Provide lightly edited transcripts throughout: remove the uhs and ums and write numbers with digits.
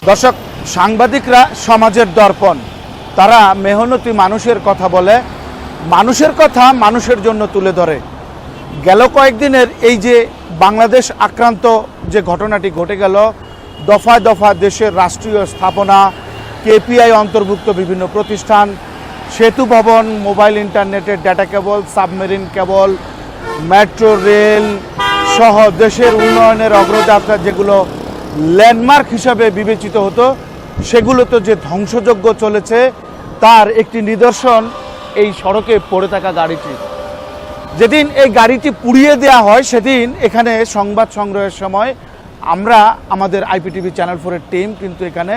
দর্শক, সাংবাদিকরা সমাজের দর্পণ। তারা মেহনতি মানুষের কথা বলে, মানুষের কথা মানুষের জন্য তুলে ধরে। গেল কয়েকদিনের এই যে বাংলাদেশ আক্রান্ত যে ঘটনাটি ঘটে গেল, দফায় দফায় দেশের রাষ্ট্রীয় স্থাপনা, কেপিআই অন্তর্ভুক্ত বিভিন্ন প্রতিষ্ঠান, সেতু ভবন, মোবাইল ইন্টারনেটের ডেটা কেবল, সাবমেরিন কেবল, মেট্রো রেল সহ দেশের উন্নয়নের অগ্রযাত্রা যেগুলো ল্যান্ডমার্ক হিসাবে বিবেচিত হতো, সেগুলোতে যে ধ্বংসযজ্ঞ চলেছে তার একটি নিদর্শন এই সড়কে পড়ে থাকা গাড়িটি। যেদিন এই গাড়িটি পুড়িয়ে দেওয়া হয় সেদিন এখানে সংবাদ সংগ্রহের সময় আমরা আমাদের আইপিটিভি চ্যানেল 4-এর টিম কিন্তু এখানে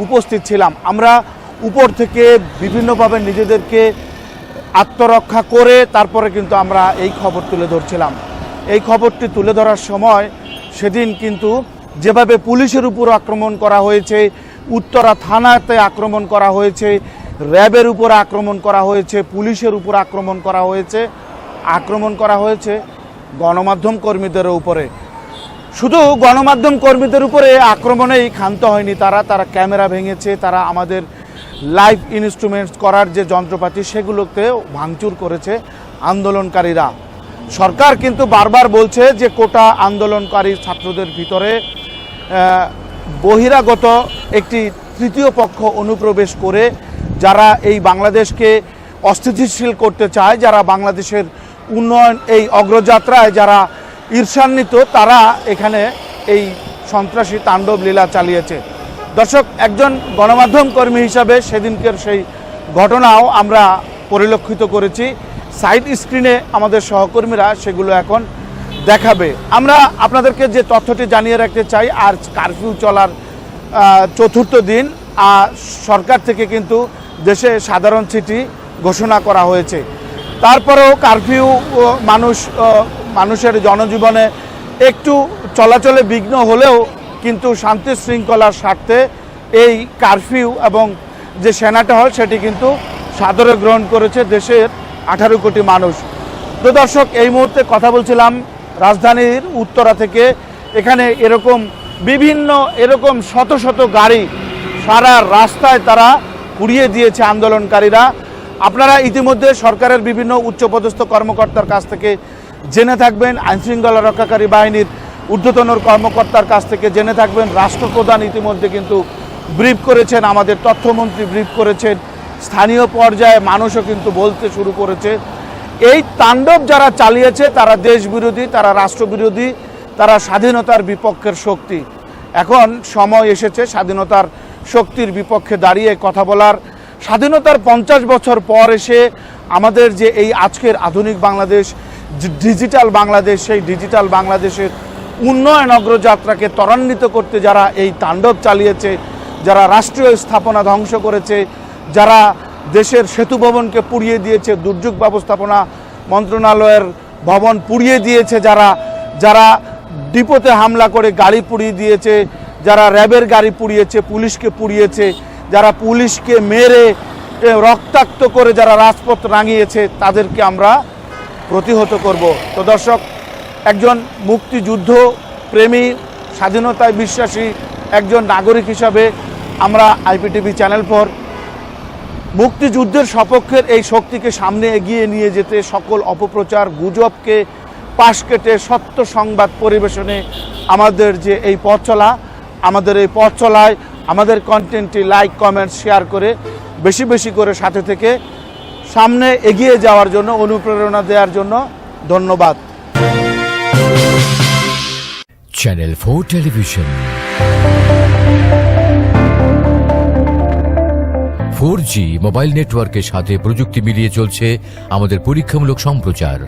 উপস্থিত ছিলাম। আমরা উপর থেকে বিভিন্নভাবে নিজেদেরকে আত্মরক্ষা করে তারপরে কিন্তু আমরা এই খবর তুলে ধরছিলাম। এই খবরটি তুলে ধরার সময় সেদিন কিন্তু যেভাবে পুলিশের উপর আক্রমণ করা হয়েছে, উত্তরা থানাতে আক্রমণ করা হয়েছে, র্যাবের উপর আক্রমণ করা হয়েছে, পুলিশের উপর আক্রমণ করা হয়েছে গণমাধ্যম কর্মীদের উপরে। শুধু গণমাধ্যম কর্মীদের উপরে আক্রমণেই ক্ষান্ত হয়নি তারা ক্যামেরা ভেঙেছে, তারা আমাদের লাইভ ইনস্ট্রুমেন্টস করার যে যন্ত্রপাতি সেগুলোতে ভাঙচুর করেছে আন্দোলনকারীরা। সরকার কিন্তু বারবার বলছে যে কোটা আন্দোলনকারী ছাত্রদের ভিতরে বহিরাগত একটি তৃতীয় পক্ষ অনুপ্রবেশ করে যারা এই বাংলাদেশকে অস্থিতিশীল করতে চায়, যারা বাংলাদেশের উন্নয়ন এই অগ্রযাত্রায় যারা ঈর্ষান্বিত, তারা এখানে এই সন্ত্রাসী তাণ্ডব লীলা চালিয়েছে। দর্শক, একজন গণমাধ্যম কর্মী হিসাবে সেদিনকের সেই ঘটনাও আমরা পরিলক্ষিত করেছি। সাইড স্ক্রিনে আমাদের সহকর্মীরা সেগুলো এখন দেখাবে। আমরা আপনাদেরকে যে তথ্যটি জানিয়ে রাখতে চাই, আর কারফিউ চলার চতুর্থ দিন সরকার থেকে কিন্তু দেশে সাধারণ চিঠি ঘোষণা করা হয়েছে। তারপরেও কারফিউ মানুষের জনজীবনে একটু চলাচলে বিঘ্ন হলেও কিন্তু শান্তি শৃঙ্খলার স্বার্থে এই কারফিউ এবং যে সেনা টহল সেটি কিন্তু সাদরে গ্রহণ করেছে দেশের 18 কোটি মানুষ। তো দর্শক, এই মুহূর্তে কথা বলছিলাম রাজধানীর উত্তরা থেকে। এখানে এরকম শত শত গাড়ি সারা রাস্তায় তারা পুড়িয়ে দিয়েছে আন্দোলনকারীরা। আপনারা ইতিমধ্যে সরকারের বিভিন্ন উচ্চপদস্থ কর্মকর্তার কাছ থেকে জেনে থাকবেন, আইনশৃঙ্খলা রক্ষাকারী বাহিনীর ঊর্ধ্বতন কর্মকর্তার কাছ থেকে জেনে থাকবেন। রাষ্ট্রপ্রধান ইতিমধ্যে কিন্তু ব্রিফ করেছেন, আমাদের তথ্যমন্ত্রী ব্রিফ করেছেন, স্থানীয় পর্যায়ে মানুষও কিন্তু বলতে শুরু করেছে। এই তাণ্ডব যারা চালিয়েছে তারা দেশবিরোধী, তারা রাষ্ট্রবিরোধী, তারা স্বাধীনতার বিপক্ষের শক্তি। এখন সময় এসেছে স্বাধীনতার শক্তির বিপক্ষে দাঁড়িয়ে কথা বলার। স্বাধীনতার 50 বছর পর এসে আমাদের যে এই আজকের আধুনিক বাংলাদেশ, ডিজিটাল বাংলাদেশ, সেই ডিজিটাল বাংলাদেশের উন্নয়ন অগ্রযাত্রাকে ত্বরান্বিত করতে যারা এই তাণ্ডব চালিয়েছে, যারা রাষ্ট্রীয় স্থাপনা ধ্বংস করেছে, যারা দেশের সেতু ভবনকে পুড়িয়ে দিয়েছে, দুর্যোগ ব্যবস্থাপনা মন্ত্রণালয়ের ভবন পুড়িয়ে দিয়েছে, যারা ডিপোতে হামলা করে গাড়ি পুড়িয়ে দিয়েছে, যারা র্যাবের গাড়ি পুড়িয়েছে, পুলিশকে পুড়িয়েছে, যারা পুলিশকে মেরে রক্তাক্ত করে যারা রাজপথ রাঙিয়েছে, তাদেরকে আমরা প্রতিহত করব। তো দর্শক, একজন মুক্তিযুদ্ধ প্রেমী, স্বাধীনতায় বিশ্বাসী একজন নাগরিক হিসাবে আমরা আইপিটিভি চ্যানেল 4 মুক্তিযুদ্ধের সপক্ষের এই শক্তিকে সামনে এগিয়ে নিয়ে যেতে সকল অপপ্রচার, গুজবকে পাশ কেটে সত্য সংবাদ পরিবেশনে আমাদের যে এই পথ চলা, আমাদের এই পথ চলায় আমাদের কন্টেন্টটি লাইক, কমেন্ট, শেয়ার করে বেশি বেশি করে সাথে থেকে সামনে এগিয়ে যাওয়ার জন্য, অনুপ্রেরণা দেওয়ার জন্য ধন্যবাদ। চ্যানেল 4 টেলিভিশন 4G মোবাইল নেটওয়ার্কের সাথে প্রযুক্তি মিলিয়ে চলছে আমাদের পরীক্ষামূলক সম্প্রচার।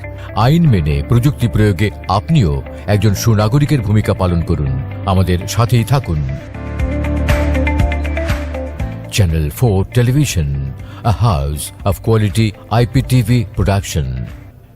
আইন মেনে প্রযুক্তি প্রয়োগে আপনিও একজন সুনাগরিকের ভূমিকা পালন করুন, আমাদের সাথেই থাকুন। Channel 4 Television, a house of quality IPTV production.